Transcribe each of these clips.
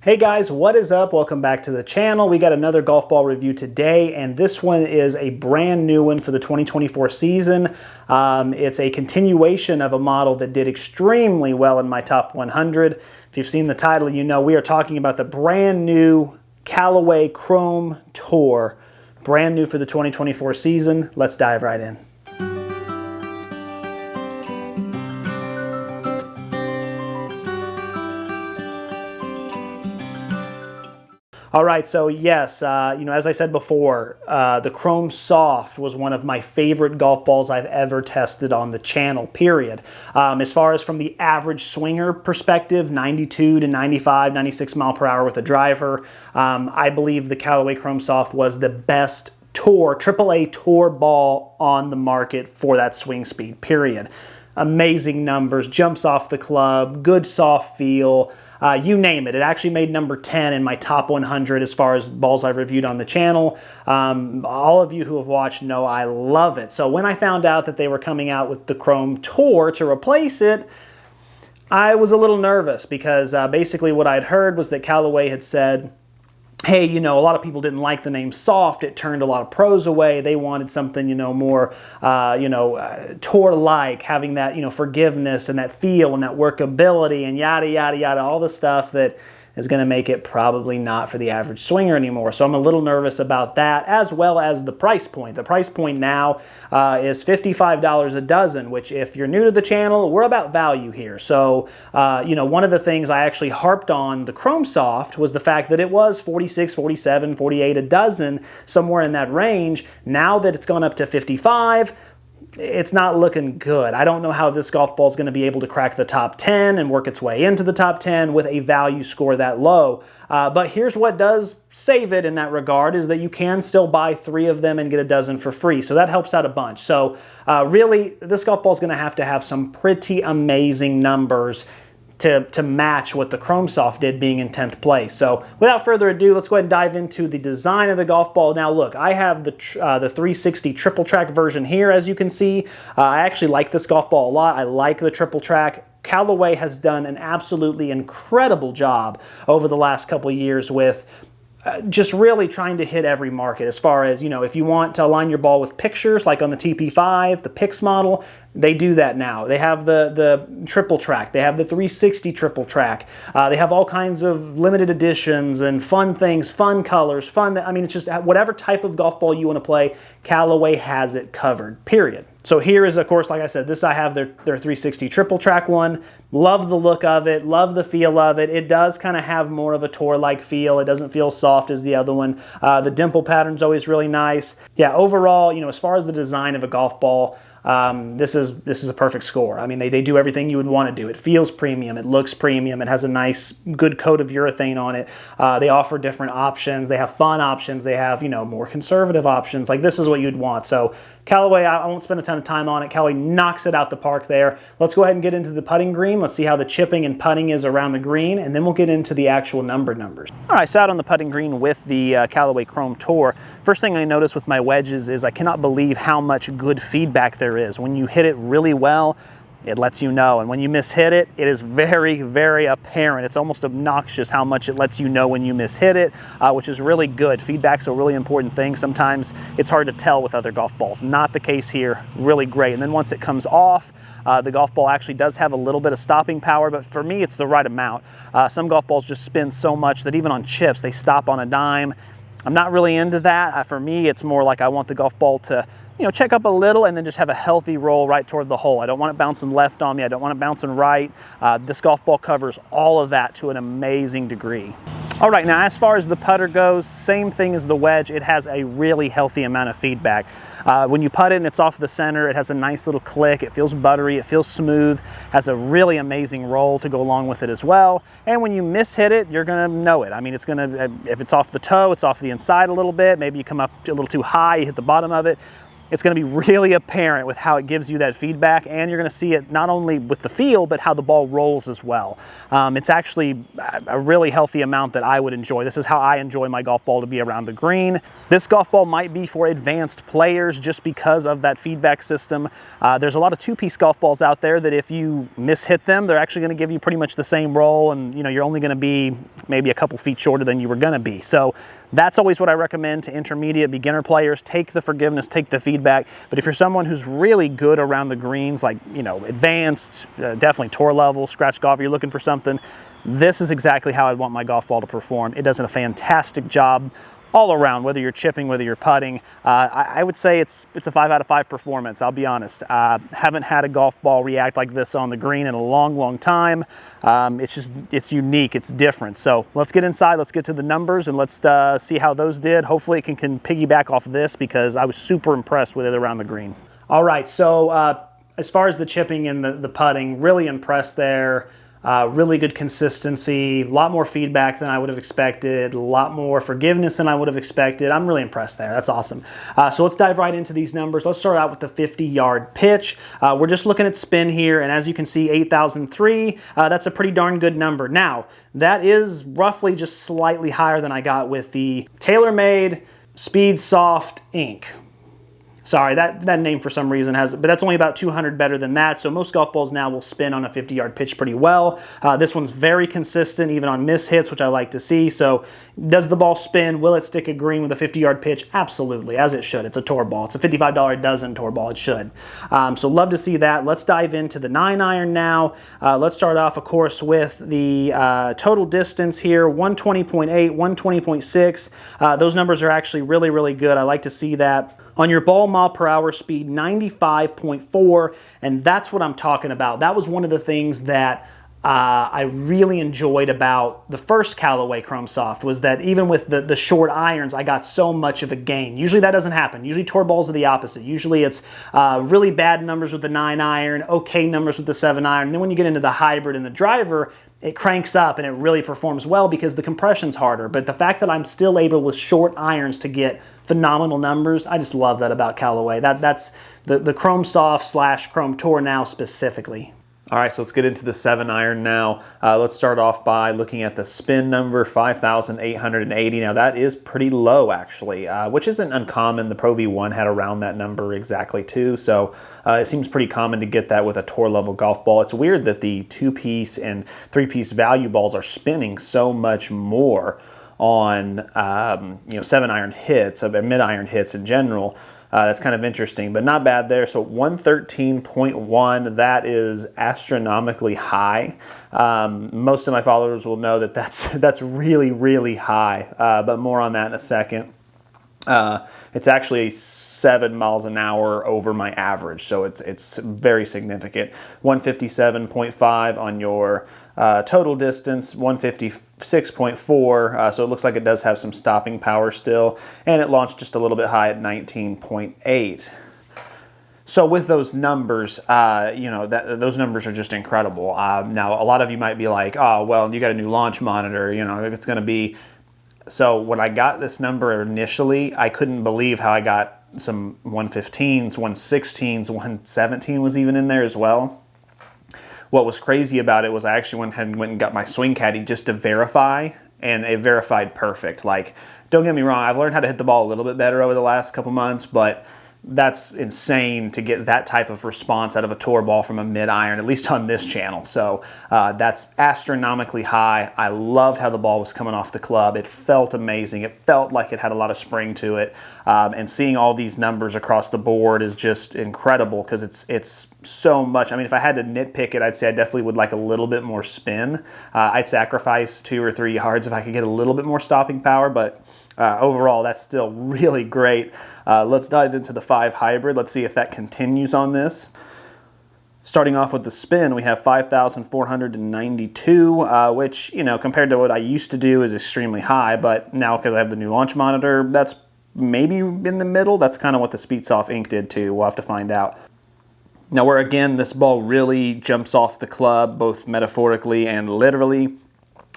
Hey guys, what is up? Welcome back to the channel. We got another golf ball review today, and this one is a brand new one for the 2024 season. It's a continuation of a model that did extremely well in my top 100. If you've seen the title, you know we are talking about the brand new Callaway Chrome Tour. Brand new for the 2024 season. Let's dive right in. All right, so yes, as I said before, the Chrome Soft was one of my favorite golf balls I've ever tested on the channel, period. As far as from the average swinger perspective, 92 to 95, 96 mile per hour with a driver, I believe the Callaway Chrome Soft was the best tour, AAA tour ball on the market for that swing speed, period. Amazing numbers, jumps off the club, good soft feel, you name it. It actually made number 10 in my top 100 as far as balls I've reviewed on the channel. All of you who have watched know I love it. So when I found out that they were coming out with the Chrome Tour to replace it, I was a little nervous because basically what I'd heard was that Callaway had said, hey, a lot of people didn't like the name Soft. It turned a lot of pros away. They wanted something, more, tour-like, having that, forgiveness and that feel and that workability and yada, yada, yada, all the stuff that is going to make it probably not for the average swinger anymore. So I'm a little nervous about that, as well as the price point. The price point now is $55 a dozen, which if you're new to the channel, we're about value here. So, one of the things I actually harped on the Chrome Soft was the fact that it was $46, $47, $48 a dozen, somewhere in that range. Now that it's gone up to $55, it's not looking good. I don't know how this golf ball is going to be able to crack the top 10 and work its way into the top 10 with a value score that low. But here's what does save it in that regard is that you can still buy 3 of them and get a dozen for free. So that helps out a bunch. So really, this golf ball is going to have some pretty amazing numbers to match what the Chrome Soft did, being in 10th place. So without further ado, let's go ahead and dive into the design of the golf ball. Now look, I have the 360 triple track version here, as you can see. I actually like this golf ball a lot. I like the triple track. Callaway has done an absolutely incredible job over the last couple of years with just really trying to hit every market as far as, if you want to align your ball with pictures, like on the TP5, the Pix model, they do that now. They have the triple track. They have the 360 triple track. They have all kinds of limited editions and fun things, fun colors, it's just whatever type of golf ball you want to play, Callaway has it covered, period. So here is, of course, like I said, I have their 360 triple track one. Love the look of it, love the feel of it. It does kind of have more of a tour-like feel. It doesn't feel soft as the other one. The dimple pattern's always really nice. Yeah, overall, as far as the design of a golf ball, this is a perfect score. I mean, they do everything you would want to do. It feels premium. It looks premium. It has a nice, good coat of urethane on it. They offer different options. They have fun options. They have, more conservative options. Like, this is what you'd want. So Callaway, I won't spend a ton of time on it. Callaway knocks it out the park there. Let's go ahead and get into the putting green. Let's see how the chipping and putting is around the green, and then we'll get into the actual numbers. All right, so out on the putting green with the Callaway Chrome Tour. First thing I noticed with my wedges is I cannot believe how much good feedback there is. When you hit it really well, it lets you know, and when you mishit it, it is very, very apparent. It's almost obnoxious how much it lets you know when you mishit it, which is really good. Feedback's a really important thing. Sometimes it's hard to tell with other golf balls. Not the case here. Really great. And then once it comes off, the golf ball actually does have a little bit of stopping power, but for me, it's the right amount. Some golf balls just spin so much that even on chips, they stop on a dime. I'm not really into that. For me, it's more like I want the golf ball to check up a little and then just have a healthy roll right toward the hole. I don't want it bouncing left on me. I don't want it bouncing right. This golf ball covers all of that to an amazing degree. All right, now as far as the putter goes, same thing as the wedge. It has a really healthy amount of feedback. When you putt it and it's off the center, it has a nice little click. It feels buttery, it feels smooth, has a really amazing roll to go along with it as well. And when you mishit it, you're gonna know it. I mean, it's gonna, if it's off the toe, it's off the inside a little bit. Maybe you come up a little too high, you hit the bottom of it. it's going to be really apparent with how it gives you that feedback, and you're going to see it not only with the feel, but how the ball rolls as well. It's actually a really healthy amount that I would enjoy. This is how I enjoy my golf ball to be around the green. This golf ball might be for advanced players just because of that feedback system. There's a lot of two-piece golf balls out there that if you mishit them, they're actually going to give you pretty much the same roll, and you're only going to be maybe a couple feet shorter than you were going to be. So that's always what I recommend to intermediate beginner players. Take the forgiveness, take the feedback. But if you're someone who's really good around the greens, like, advanced, definitely tour level, scratch golf, you're looking for something, this is exactly how I want my golf ball to perform. It does a fantastic job all around, whether you're chipping, whether you're putting. I would say it's a 5 out of 5 performance, I'll be honest. Haven't had a golf ball react like this on the green in a long time. It's unique, it's different. So let's get inside, let's get to the numbers, and let's see how those did. Hopefully it can piggyback off of this, because I was super impressed with it around the green. All right, so as far as the chipping and the putting, really impressed there. Really good consistency, a lot more feedback than I would have expected, a lot more forgiveness than I would have expected. I'm really impressed there. That's awesome. So let's dive right into these numbers. Let's start out with the 50-yard pitch. We're just looking at spin here, and as you can see, 8,003. That's a pretty darn good number. Now, that is roughly just slightly higher than I got with the TaylorMade Speed Soft Ink. Sorry, that name for some reason has, but that's only about 200 better than that. So most golf balls now will spin on a 50-yard pitch pretty well. This one's very consistent, even on miss hits, which I like to see. So does the ball spin? Will it stick a green with a 50-yard pitch? Absolutely, as it should. It's a tour ball. It's a $55 a dozen tour ball. It should. So love to see that. Let's dive into the 9-iron now. Let's start off, of course, with the total distance here, 120.8, 120.6. Those numbers are actually really good. I like to see that. On your ball mile per hour speed, 95.4, and that's what I'm talking about. That was one of the things that I really enjoyed about the first Callaway Chrome Soft, was that even with the short irons, I got so much of a gain. Usually that doesn't happen. Usually tour balls are the opposite. Usually it's really bad numbers with the 9-iron, okay numbers with the 7-iron. And then when you get into the hybrid and the driver, it cranks up and it really performs well because the compression's harder. But the fact that I'm still able with short irons to get phenomenal numbers, I just love that about Callaway. That's the Chrome Soft / Chrome Tour now specifically. All right, so let's get into the 7-iron now. Let's start off by looking at the spin number, 5,880. Now that is pretty low actually, which isn't uncommon. The Pro V1 had around that number exactly too, so it seems pretty common to get that with a tour level golf ball. It's weird that the 2-piece and 3-piece value balls are spinning so much more on 7-iron hits, mid-iron hits in general. That's kind of interesting, but not bad there. So 113.1, that is astronomically high. Most of my followers will know that that's really high, but more on that in a second. It's actually 7 miles an hour over my average, so it's very significant. 157.5 on your total distance, 156.4, so it looks like it does have some stopping power still, and it launched just a little bit high at 19.8. So with those numbers, those numbers are just incredible. Now, a lot of you might be like, oh, well, you got a new launch monitor, it's going to be... So when I got this number initially, I couldn't believe how I got some 115s, 116s, 117 was even in there as well. What was crazy about it was I actually went and got my swing caddy just to verify, and it verified perfect. Like, don't get me wrong, I've learned how to hit the ball a little bit better over the last couple months, but that's insane to get that type of response out of a tour ball from a mid-iron, at least on this channel. So that's astronomically high. I loved how the ball was coming off the club. It felt amazing. It felt like it had a lot of spring to it. And seeing all these numbers across the board is just incredible because it's so much. I mean, if I had to nitpick it, I'd say I definitely would like a little bit more spin. I'd sacrifice 2 or 3 yards if I could get a little bit more stopping power, but overall, that's still really great. Let's dive into the 5 hybrid. Let's see if that continues on this. Starting off with the spin, we have 5,492, which, compared to what I used to do is extremely high, but now because I have the new launch monitor, that's maybe in the middle. That's kind of what the Speedsoft Ink did too. We'll have to find out. Now where again, this ball really jumps off the club, both metaphorically and literally,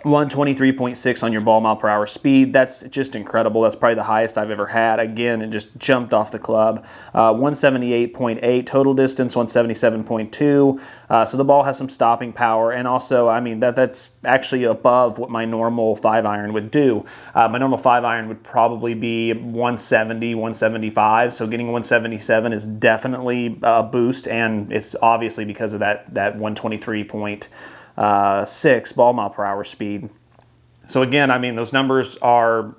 123.6 on your ball mile per hour speed. That's just incredible. That's probably the highest I've ever had. Again, it just jumped off the club. 178.8 total distance, 177.2. So the ball has some stopping power, and also, I mean, that's actually above what my normal 5-iron would do. My normal 5-iron would probably be 170, 175. So getting 177 is definitely a boost, and it's obviously because of that 123.6 ball mile per hour speed. So again, I mean, those numbers are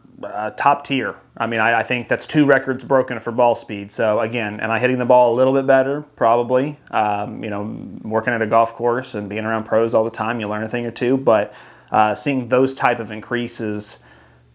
top tier. I mean, I think that's 2 records broken for ball speed. So again, am I hitting the ball a little bit better? Probably. You know, working at a golf course and being around pros all the time, you learn a thing or two. But seeing those type of increases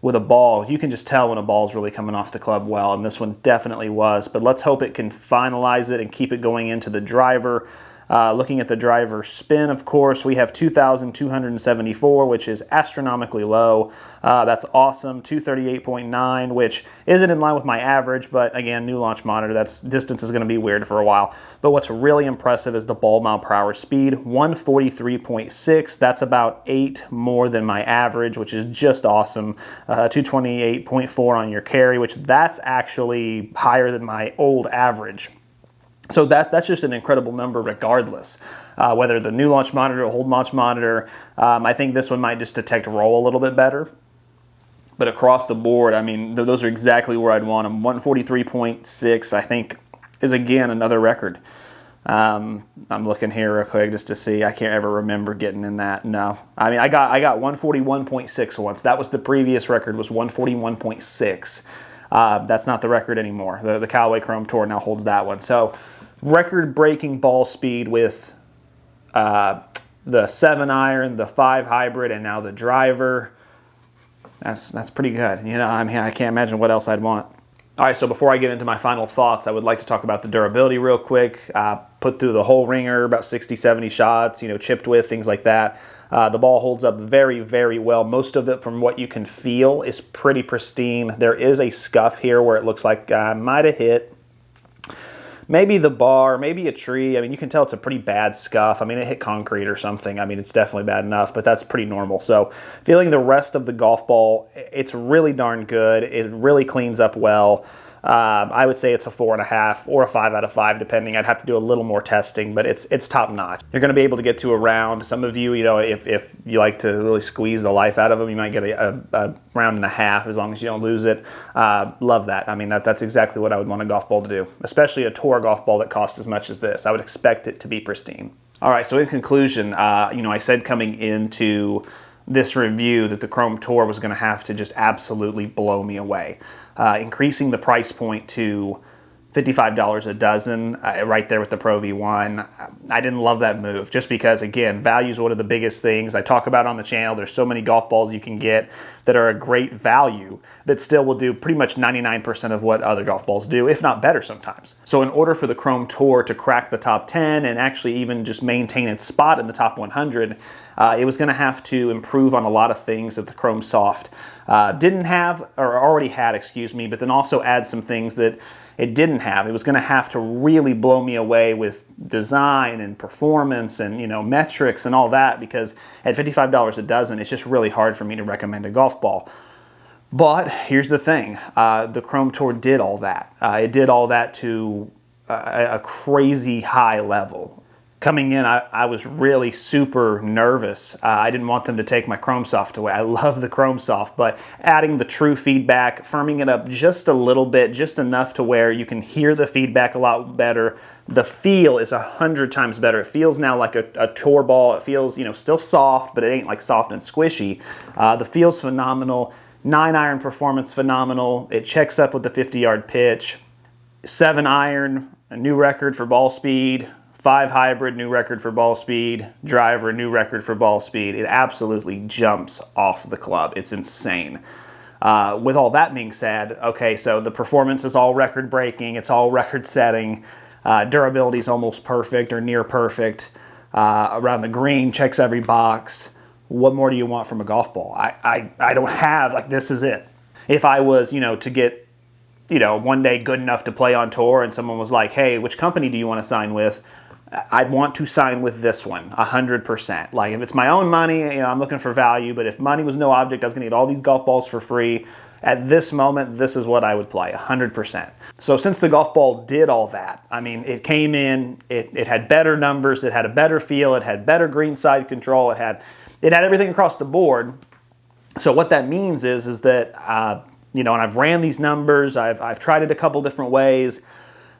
with a ball, you can just tell when a ball is really coming off the club well, and this one definitely was. But let's hope it can finalize it and keep it going into the driver. Looking at the driver spin, of course, we have 2,274, which is astronomically low. That's awesome. 238.9, which isn't in line with my average, but again, new launch monitor, that's distance is going to be weird for a while. But what's really impressive is the ball mile per hour speed, 143.6. That's about 8 more than my average, which is just awesome. 228.4 on your carry, which that's actually higher than my old average. So that's just an incredible number regardless. Whether the new launch monitor or old launch monitor, I think this one might just detect roll a little bit better. But across the board, I mean, those are exactly where I'd want them. 143.6, I think, is again another record. I'm looking here real quick just to see. I can't ever remember getting in that. No. I mean, I got 141.6 once. That was the previous record, was 141.6. That's not the record anymore. The Callaway Chrome Tour now holds that one. So record-breaking ball speed with the 7-iron, the 5 hybrid, and now the driver. That's pretty good. You know, I mean, I can't imagine what else I'd want. All right, so before I get into my final thoughts, I would like to talk about the durability real quick. Put through the whole ringer, about 60, 70 shots, you know, chipped with, things like that. The ball holds up very, very well. Most of it, from what you can feel, is pretty pristine. There is a scuff here where it looks like I might have hit maybe the bar, maybe a tree. I mean, you can tell it's a pretty bad scuff. I mean, it hit concrete or something. I mean, it's definitely bad enough, but that's pretty normal. So feeling the rest of the golf ball, it's really darn good. It really cleans up well. I would say it's a 4.5 or a 5 out of 5, depending. I'd have to do a little more testing, but it's top notch. You're going to be able to get to a round. Some of you, you know, if you like to really squeeze the life out of them, you might get a round and a half as long as you don't lose it. Love that. I mean, that's exactly what I would want a golf ball to do, especially a tour golf ball that costs as much as this. I would expect it to be pristine. All right, so in conclusion, you know, I said coming into this review that the Chrome Tour was going to have to just absolutely blow me away. Increasing the price point to $55 a dozen, right there with the Pro V1. I didn't love that move, just because, again, value is one of the biggest things I talk about on the channel. There's so many golf balls you can get that are a great value that still will do pretty much 99% of what other golf balls do, if not better sometimes. So in order for the Chrome Tour to crack the top 10 and actually even just maintain its spot in the top 100, it was going to have to improve on a lot of things that the Chrome Soft didn't have, or already had, excuse me, but then also add some things that it didn't have. It was going to have to really blow me away with design and performance and, you know, metrics and all that, because at $55 a dozen, it's just really hard for me to recommend a golf ball. But here's the thing, the Chrome Tour did all that. It did all that to a crazy high level. Coming in, I was really super nervous. I didn't want them to take my Chrome Soft away. I love the Chrome Soft, but adding the true feedback, firming it up just a little bit, just enough to where you can hear the feedback a lot better. The feel is 100 times better. It feels now like a tour ball. It feels, you know, still soft, but it ain't like soft and squishy. The feel's phenomenal. 9-iron performance, phenomenal. It checks up with the 50-yard pitch. 7-iron, a new record for ball speed. 5 hybrid, new record for ball speed. Driver, new record for ball speed. It absolutely jumps off the club. It's insane. With all that being said, okay, so the performance is all record breaking. It's all record setting. Durability is almost perfect or near perfect. Around the green, checks every box. What more do you want from a golf ball? I don't have, like, this is it. If I was, you know, to get, you know, one day good enough to play on tour and someone was like, hey, which company do you want to sign with? I'd want to sign with this one 100%. Like if it's my own money, you know, I'm looking for value, but if money was no object, I was gonna get all these golf balls for free. At this moment, this is what I would play, 100%. So since the golf ball did all that, I mean, it came in, it had better numbers, it had a better feel, it had better green side control, it had everything across the board. So what that means is that, you know, and I've ran these numbers, I've tried it a couple different ways.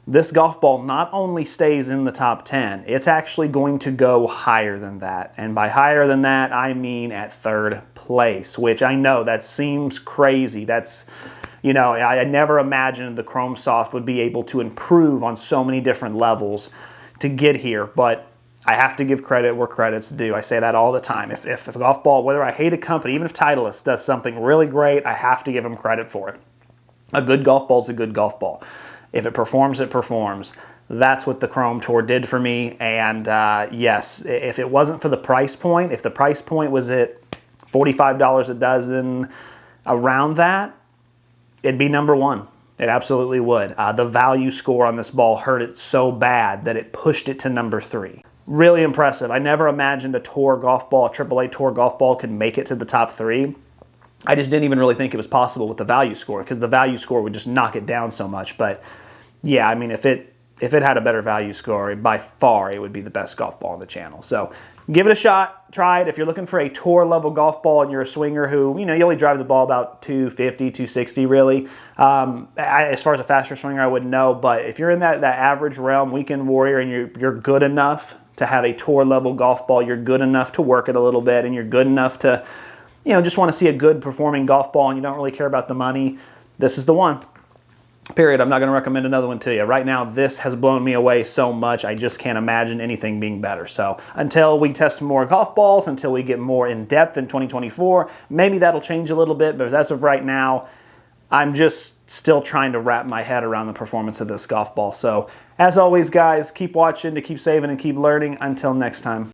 This golf ball not only stays in the top 10, it's actually going to go higher than that. And by higher than that, I mean at third place, which I know that seems crazy. That's, you know, I never imagined the Chrome Soft would be able to improve on so many different levels to get here, but I have to give credit where credit's due. I say that all the time. If a golf ball, whether I hate a company, even if Titleist does something really great, I have to give them credit for it. A good golf ball is a good golf ball. If it performs, it performs. That's what the Chrome Tour did for me. And yes, if it wasn't for the price point, if the price point was at $45 a dozen, around that, it'd be number one. It absolutely would. The value score on this ball hurt it so bad that it pushed it to number 3. Really impressive. I never imagined a tour golf ball, a AAA tour golf ball could make it to the top 3. I just didn't even really think it was possible with the value score because the value score would just knock it down so much. But yeah, I mean, if it had a better value score, by far it would be the best golf ball on the channel. So give it a shot, try it. If you're looking for a tour level golf ball and you're a swinger who, you know, you only drive the ball about 250, 260 really. As far as a faster swinger, I wouldn't know, but if you're in that average realm, weekend warrior, and you're good enough to have a tour level golf ball, you're good enough to work it a little bit, and you're good enough to, you know, just want to see a good performing golf ball and you don't really care about the money, this is the one. Period. I'm not going to recommend another one to you. Right now, this has blown me away so much, I just can't imagine anything being better. So until we test more golf balls, until we get more in depth in 2024, maybe that'll change a little bit, but as of right now, I'm just still trying to wrap my head around the performance of this golf ball. So as always, guys, keep watching to keep saving and keep learning. Until next time.